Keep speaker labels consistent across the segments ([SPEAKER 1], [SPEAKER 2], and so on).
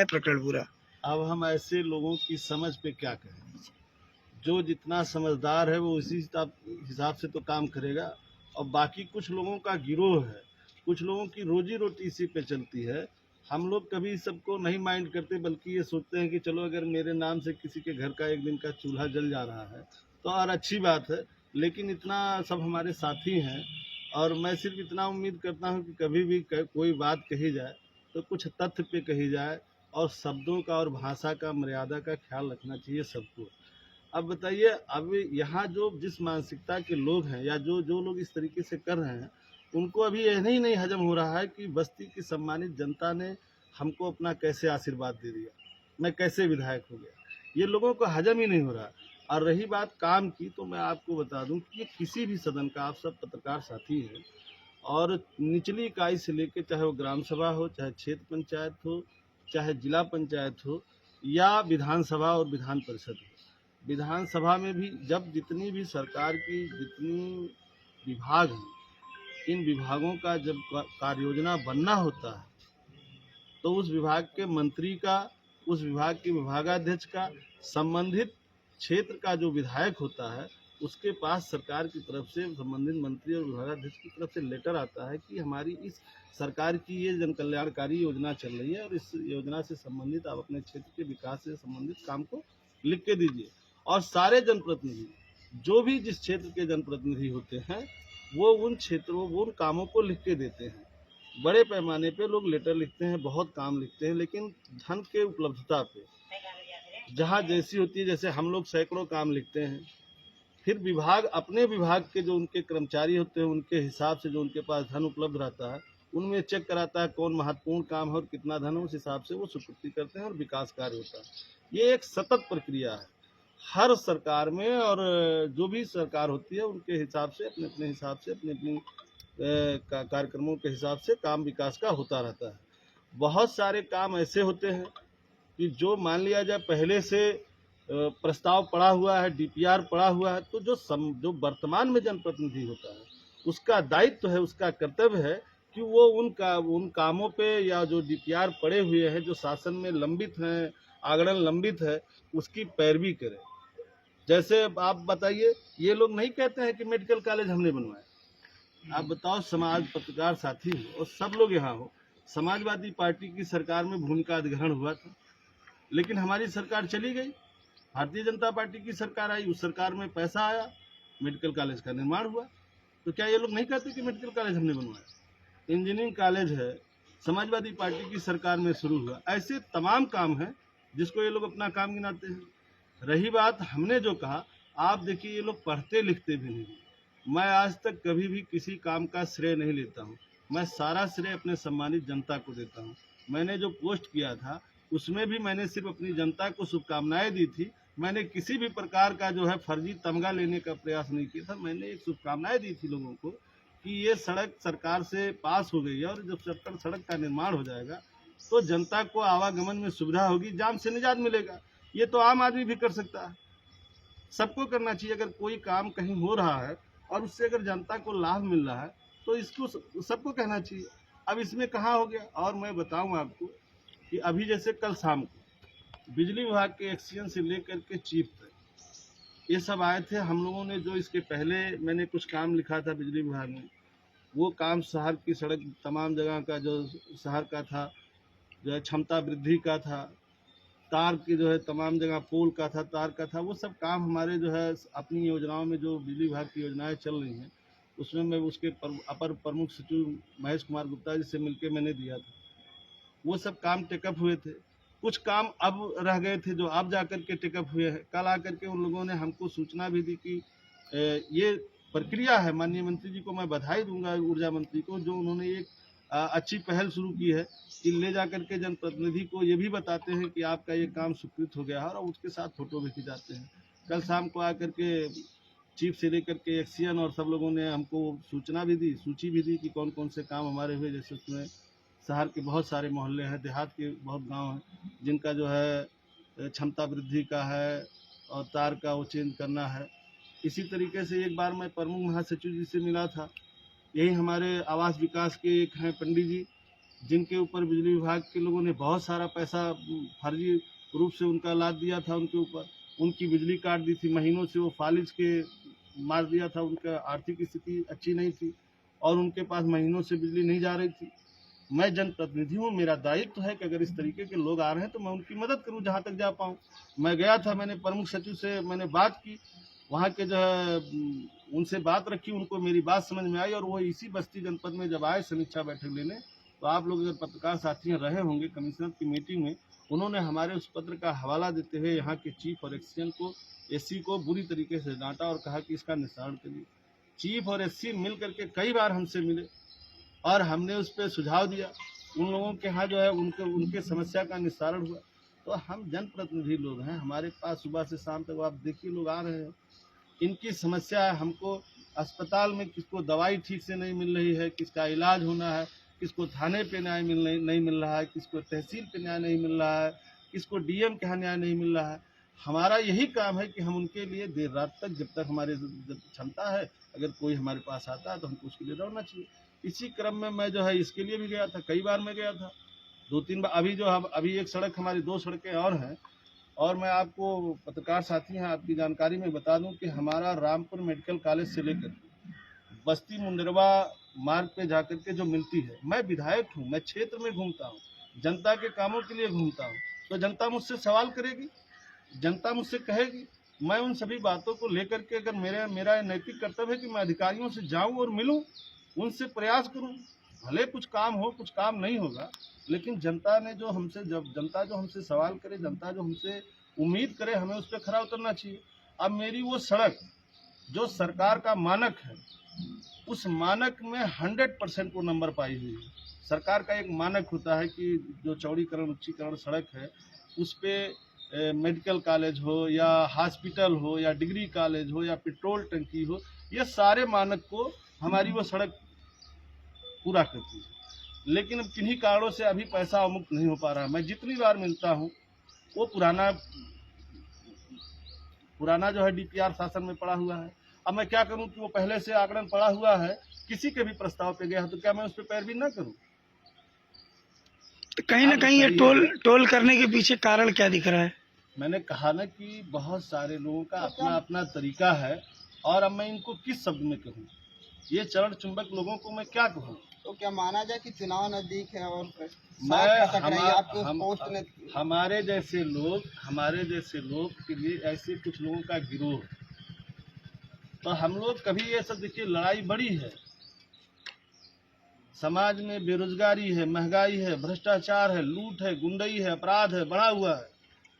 [SPEAKER 1] है प्रकरण पूरा।
[SPEAKER 2] अब हम ऐसे लोगों की समझ पे क्या कहें, जो जितना समझदार है वो उसी हिसाब से तो काम करेगा, और बाकी कुछ लोगों का गिरोह है, कुछ लोगों की रोजी रोटी इसी पे चलती है। हम लोग कभी सबको नहीं माइंड करते, बल्कि ये सोचते हैं कि चलो अगर मेरे नाम से किसी के घर का एक दिन का चूल्हा जल जा रहा है तो और अच्छी बात है, लेकिन इतना सब हमारे साथी हैं। और मैं सिर्फ इतना उम्मीद करता हूँ कि कभी भी कोई बात कही जाए तो कुछ तथ्य पे कही जाए, और शब्दों का और भाषा का मर्यादा का ख्याल रखना चाहिए सबको। अब बताइए, अब यहाँ जो जिस मानसिकता के लोग हैं या जो जो लोग इस तरीके से कर रहे हैं, उनको अभी यह नहीं हजम हो रहा है कि बस्ती की सम्मानित जनता ने हमको अपना कैसे आशीर्वाद दे दिया, मैं कैसे विधायक हो गया, ये लोगों को हजम ही नहीं हो रहा। और रही बात काम की, तो मैं आपको बता दूं कि ये किसी भी सदन का, आप सब पत्रकार साथी हैं, और निचली इकाई से लेकर, चाहे वो ग्राम सभा हो, चाहे क्षेत्र पंचायत हो, चाहे जिला पंचायत हो, या विधानसभा और विधान परिषद हो, विधानसभा में भी जब जितनी भी सरकार की जितनी विभाग हैं, इन विभागों का जब कार्य योजना बनना होता है, तो उस विभाग के मंत्री का, उस विभाग के विभागाध्यक्ष का, संबंधित क्षेत्र का जो विधायक होता है, उसके पास सरकार की तरफ से संबंधित मंत्री और विभागाध्यक्ष की तरफ से लेटर आता है कि हमारी इस सरकार की ये जन कल्याणकारी योजना चल रही है, और इस योजना से संबंधित आप अपने क्षेत्र के विकास से संबंधित काम को लिख के दीजिए। और सारे जनप्रतिनिधि, जो भी जिस क्षेत्र के जनप्रतिनिधि होते हैं, वो उन क्षेत्रों, वो उन कामों को लिख के देते हैं। बड़े पैमाने पे लोग लेटर लिखते हैं, बहुत काम लिखते हैं, लेकिन धन के उपलब्धता पे जहाँ जैसी होती है, जैसे हम लोग सैकड़ों काम लिखते हैं, फिर विभाग अपने विभाग के जो उनके कर्मचारी होते हैं, उनके हिसाब से जो उनके पास धन उपलब्ध रहता है, उनमें चेक कराता है कौन महत्वपूर्ण काम है और कितना धन है, उस हिसाब से वो स्वीकृति करते हैं और विकास कार्य होता है। ये एक सतत प्रक्रिया है हर सरकार में, और जो भी सरकार होती है उनके हिसाब से, अपने अपने हिसाब से, अपनी अपनी कार्यक्रमों के हिसाब से काम विकास का होता रहता है। बहुत सारे काम ऐसे होते हैं कि जो मान लिया जाए पहले से प्रस्ताव पड़ा हुआ है, डीपीआर पड़ा हुआ है, तो जो वर्तमान में जनप्रतिनिधि होता है, उसका दायित्व है, उसका कर्तव्य है कि वो उन कामों पे, या जो डीपीआर पड़े हुए हैं, जो शासन में लंबित हैं, आगड़न लंबित है, उसकी पैरवी करे। जैसे आप बताइए, ये लोग नहीं कहते हैं कि मेडिकल कॉलेज हमने बनवाया। आप बताओ, समाज पत्रकार साथी हो और सब लोग यहाँ हो, समाजवादी पार्टी की सरकार में भूमि का अधिग्रहण हुआ था, लेकिन हमारी सरकार चली गई, भारतीय जनता पार्टी की सरकार आई, उस सरकार में पैसा आया, मेडिकल कॉलेज का निर्माण हुआ। तो क्या ये लोग नहीं कहते कि मेडिकल कॉलेज हमने बनवाया? इंजीनियरिंग कॉलेज है, समाजवादी पार्टी की सरकार में शुरू हुआ। ऐसे तमाम काम हैं जिसको ये लोग अपना काम गिनाते हैं। रही बात हमने जो कहा, आप देखिए, ये लोग पढ़ते लिखते भी नहीं। मैं आज तक कभी भी किसी काम का श्रेय नहीं लेता हूँ, मैं सारा श्रेय अपने सम्मानित जनता को देता हूँ। मैंने जो पोस्ट किया था उसमें भी मैंने सिर्फ अपनी जनता को शुभकामनाएं दी थी, मैंने किसी भी प्रकार का जो है फर्जी तमगा लेने का प्रयास नहीं किया था। मैंने एक शुभकामनाएं दी थी लोगों को कि ये सड़क सरकार से पास हो गई है, और जब सड़क का निर्माण हो जाएगा तो जनता को आवागमन में सुविधा होगी, जाम से निजात मिलेगा। ये तो आम आदमी भी कर सकता है, सबको करना चाहिए। अगर कोई काम कहीं हो रहा है और उससे अगर जनता को लाभ मिल रहा है तो इसको सबको कहना चाहिए। अब इसमें कहाँ हो गया? और मैं बताऊं आपको कि अभी जैसे कल शाम को बिजली विभाग के एक्सीएन से लेकर के चीफ तक ये सब आए थे। हम लोगों ने जो इसके पहले मैंने कुछ काम लिखा था बिजली विभाग में, वो काम शहर की सड़क तमाम जगह का जो शहर का था, जो है क्षमता वृद्धि का था, तार की जो है तमाम जगह पोल का था, तार का था, वो सब काम हमारे जो है अपनी योजनाओं में, जो बिजली विभाग की योजनाएं चल रही हैं, उसमें मैं उसके अपर प्रमुख सचिव महेश कुमार गुप्ता जी से मिलकर मैंने दिया था। वो सब काम टेकअप हुए थे। कुछ काम अब रह गए थे जो अब जाकर के टेकअप हुए हैं। कल आकर के उन लोगों ने हमको सूचना भी दी कि ये प्रक्रिया है। माननीय मंत्री जी को मैं बधाई दूंगा, ऊर्जा मंत्री को, जो उन्होंने एक अच्छी पहल शुरू की है कि ले जाकर के जनप्रतिनिधि को ये भी बताते हैं कि आपका ये काम स्वीकृत हो गया है, और उसके साथ फोटो भी खिंचाते हैं। कल शाम को आकर के चीफ से लेकर के एक्सीएन और सब लोगों ने हमको सूचना भी दी, सूची भी दी कि कौन कौन से काम हमारे हुए। जैसे उसमें शहर के बहुत सारे मोहल्ले हैं, देहात के बहुत गांव हैं जिनका जो है क्षमता वृद्धि का है और तार का वो चेंज करना है। इसी तरीके से एक बार मैं प्रमुख महासचिव जी से मिला था, यही हमारे आवास विकास के एक हैं पंडित जी, जिनके ऊपर बिजली विभाग के लोगों ने बहुत सारा पैसा फर्जी रूप से उनका लाद दिया था उनके ऊपर, उनकी बिजली काट दी थी, महीनों से वो फालिज के मार दिया था, उनका आर्थिक स्थिति अच्छी नहीं थी और उनके पास महीनों से बिजली नहीं जा रही थी। मैं जनप्रतिनिधि हूँ, मेरा दायित्व है कि अगर इस तरीके के लोग आ रहे हैं तो मैं उनकी मदद करूँ जहाँ तक जा पाऊँ। मैं गया था, मैंने प्रमुख सचिव से मैंने बात की, वहाँ के जो है उनसे बात रखी, उनको मेरी बात समझ में आई और वो इसी बस्ती जनपद में जब आए समीक्षा बैठक लेने, तो आप लोग अगर पत्रकार साथी रहे होंगे कमिश्नर की मीटिंग में, उन्होंने हमारे उस पत्र का हवाला देते हुए यहाँ के चीफ और एक्सीडेंट को एससी को बुरी तरीके से डांटा और कहा कि इसका निस्तारण करिए। चीफ और एससी मिल करके कई बार हमसे मिले और हमने उस पर सुझाव दिया, उन लोगों के यहाँ जो है उनके समस्या का निस्तारण हुआ। तो हम जनप्रतिनिधि लोग हैं, हमारे पास सुबह से शाम तक आप देखिए लोग आ रहे हैं, इनकी समस्या है, हमको अस्पताल में किसको दवाई ठीक से नहीं मिल रही है, किसका इलाज होना है, किसको थाने पे न्याय नहीं मिल रहा है, किसको तहसील पे न्याय नहीं मिल रहा है, किसको डीएम के यहाँ न्याय नहीं मिल रहा है। हमारा यही काम है कि हम उनके लिए देर रात तक, जब तक हमारे क्षमता है, अगर कोई हमारे पास आता है तो हमको उसके लिए दौड़ना चाहिए। इसी क्रम में मैं जो है इसके लिए भी गया था, कई बार मैं गया था, 2-3 बार। अभी एक सड़क, हमारी 2 सड़कें और हैं। और मैं आपको पत्रकार साथी हैं, आपकी जानकारी में बता दूं कि हमारा रामपुर मेडिकल कॉलेज से लेकर बस्ती मुंडरवा मार्ग पे जाकर के जो मिलती है, मैं विधायक हूँ, मैं क्षेत्र में घूमता हूँ, जनता के कामों के लिए घूमता हूँ, तो जनता मुझसे सवाल करेगी, जनता मुझसे कहेगी। मैं उन सभी बातों को लेकर के, अगर मेरा नैतिक कर्तव्य है कि मैं अधिकारियों से जाऊं और मिलूं, उनसे प्रयास करूं, भले कुछ काम हो, कुछ काम नहीं होगा, लेकिन जनता जो हमसे सवाल करे, जनता जो हमसे उम्मीद करे, हमें उस पर खरा उतरना चाहिए। अब मेरी वो सड़क जो सरकार का मानक है, उस मानक में 100% को नंबर पाई हुई है। सरकार का एक मानक होता है कि जो चौड़ीकरण उच्चीकरण सड़क है, उस पर मेडिकल कॉलेज हो या हॉस्पिटल हो या डिग्री कॉलेज हो या पेट्रोल टंकी हो, ये सारे मानक को हमारी वो सड़क पूरा करती है। लेकिन अब किन्हीं कारणों से अभी पैसा अवमुक्त नहीं हो पा रहा है। मैं जितनी बार मिलता हूँ, वो पुराना जो है डीपीआर शासन में पड़ा हुआ है। अब मैं क्या करूं कि वो पहले से आंकड़न पड़ा हुआ है, किसी के भी प्रस्ताव पे गया तो क्या मैं उस पर पैरवी ना करूं?
[SPEAKER 1] तो कहीं ना कहीं ये टोल करने के पीछे कारण क्या दिख रहा है?
[SPEAKER 2] मैंने कहा ना कि बहुत सारे लोगों का अपना अपना तरीका है, और अब मैं इनको किस शब्द में कहूँ? ये चरण चुंबक लोगों को मैं क्या कहूँ?
[SPEAKER 3] तो क्या माना जाए कि चुनाव नजदीक है और
[SPEAKER 2] हमारे जैसे लोग के लिए ऐसे कुछ लोगों का गिरोह, तो हम लोग कभी ये सब, देखिए लड़ाई बड़ी है, समाज में बेरोजगारी है, महंगाई है, भ्रष्टाचार है, लूट है, गुंडई है, अपराध है, बढ़ा हुआ है,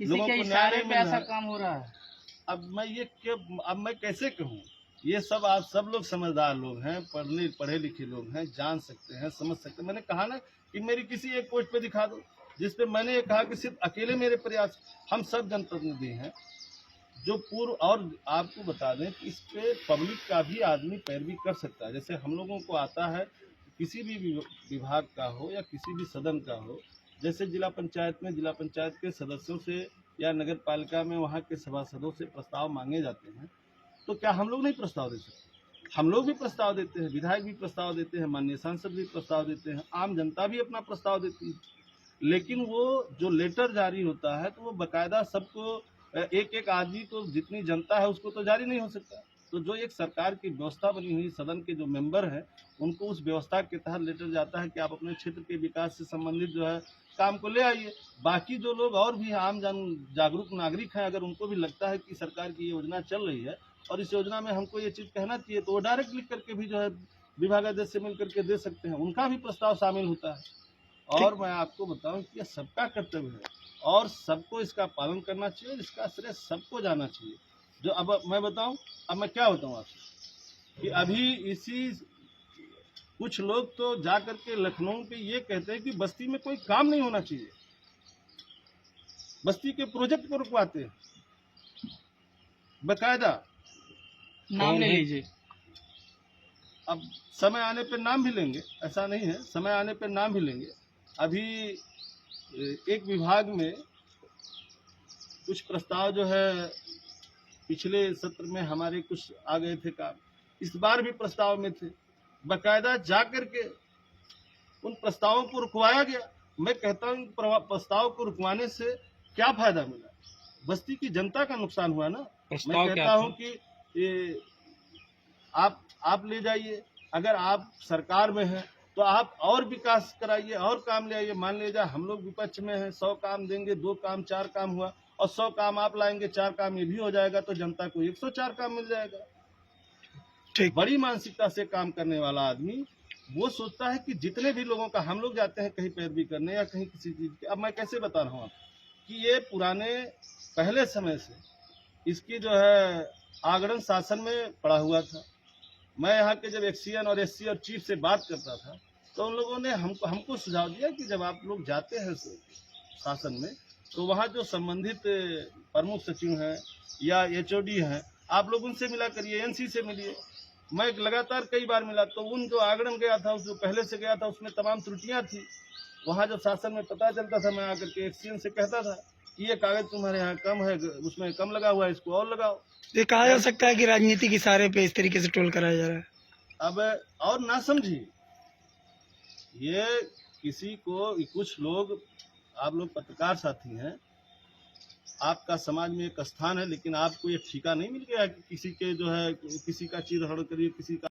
[SPEAKER 2] लोगों को न्याय नहीं मिल रहा है।
[SPEAKER 3] काम हो रहा है।
[SPEAKER 2] अब मैं कैसे कहूँ? ये सब आप सब लोग समझदार लोग हैं, पढ़े लिखे लोग हैं, जान सकते हैं, समझ सकते हैं। मैंने कहा ना कि मेरी किसी एक पोस्ट पे दिखा दो जिसपे मैंने ये कहा कि सिर्फ अकेले मेरे प्रयास, हम सब जनप्रतिनिधि हैं जो पूर्व। और आपको बता दें कि इस पे पब्लिक का भी आदमी पैरवी कर सकता है। जैसे हम लोगों को आता है, किसी भी विभाग का हो या किसी भी सदन का हो, जैसे जिला पंचायत में जिला पंचायत के सदस्यों से या नगर पालिका में वहाँ के सभासदों से प्रस्ताव मांगे जाते हैं, तो क्या हम लोग नहीं प्रस्ताव दे सकते? हम लोग भी प्रस्ताव देते हैं, विधायक भी प्रस्ताव देते हैं, माननीय सांसद भी प्रस्ताव देते हैं, आम जनता भी अपना प्रस्ताव देती है। लेकिन वो जो लेटर जारी होता है, तो वो बाकायदा सबको, एक एक आदमी को, जितनी जनता है उसको तो जारी नहीं हो सकता। तो जो एक सरकार की व्यवस्था बनी हुई, सदन के जो मेंबर हैं, उनको उस व्यवस्था के तहत लेटर जाता है कि आप अपने क्षेत्र के विकास से संबंधित जो है काम को ले आइए। बाकी जो लोग और भी आम जागरूक नागरिक हैं, अगर उनको भी लगता है कि सरकार की योजना चल रही है और इस योजना में हमको ये चीज़ कहना चाहिए, तो वो डायरेक्ट लिख करके भी जो है विभागाध्यक्ष से मिल करके दे सकते हैं, उनका भी प्रस्ताव शामिल होता है। और मैं आपको बताऊं कि यह सबका कर्तव्य है और सबको इसका पालन करना चाहिए, इसका श्रेय सबको जाना चाहिए। जो अब मैं बताऊं, अब मैं क्या बताऊं आपसे कि अभी कुछ लोग तो जा करके लखनऊ पे ये कहते हैं कि बस्ती में कोई काम नहीं होना चाहिए, बस्ती के प्रोजेक्ट को रुकवाते हैं, बकायदा
[SPEAKER 3] नाम ले लीजिए।
[SPEAKER 2] अब समय आने पे नाम भी लेंगे, ऐसा नहीं है, समय आने पे नाम भी लेंगे। अभी एक विभाग में कुछ प्रस्ताव जो है पिछले सत्र में हमारे कुछ आ गए थे काम, इस बार भी प्रस्ताव में थे, बकायदा जा करके उन प्रस्तावों को रुकवाया गया। मैं कहता हूँ प्रस्ताव को रुकवाने से क्या फायदा मिला? बस्ती की जनता का नुकसान हुआ ना। मैं कहता हूँ कि ये आप ले जाइए, अगर आप सरकार में हैं तो आप और विकास कराइए और काम ले आइए। मान लीजिए हम लोग विपक्ष में हैं, 100 काम देंगे, 2 काम 4 काम हुआ, और 100 काम आप लाएंगे, 4 काम ये भी हो जाएगा, तो जनता को 104 काम मिल जाएगा।
[SPEAKER 1] ठीक।
[SPEAKER 2] बड़ी मानसिकता से काम करने वाला आदमी वो सोचता है कि जितने भी लोगों का, हम लोग जाते हैं कहीं पैरवी करने या कहीं किसी चीज की, अब मैं कैसे बता रहा हूँ आपको कि ये पुराने पहले समय से इसकी जो है आगरण शासन में पड़ा हुआ था। मैं यहाँ के जब एक्सीएन और एससी और चीफ से बात करता था तो उन लोगों ने हमको सुझाव दिया कि जब आप लोग जाते हैं शासन में तो वहाँ जो संबंधित प्रमुख सचिव हैं या एचओडी हैं, आप लोग उनसे मिला करिए, एनसी से मिलिए। मैं लगातार कई बार मिला तो उन जो आगरण गया था, जो पहले से गया था, उसमें तमाम त्रुटियां थी। वहाँ जब शासन में पता चलता था, मैं आकर के एक्सीएन से कहता था कि ये कागज तुम्हारे यहाँ कम है, उसमें कम लगा हुआ है, इसको और लगाओ।
[SPEAKER 1] ये कहा जा सकता है कि राजनीतिक इशारे पे इस तरीके से टोल कराया जा रहा है।
[SPEAKER 2] अब और ना समझिए, ये किसी को, कुछ लोग, आप लोग पत्रकार साथी हैं, आपका समाज में एक स्थान है, लेकिन आपको ये ठेका नहीं मिल गया कि किसी के जो है किसी का चीर हरण करिए, किसी का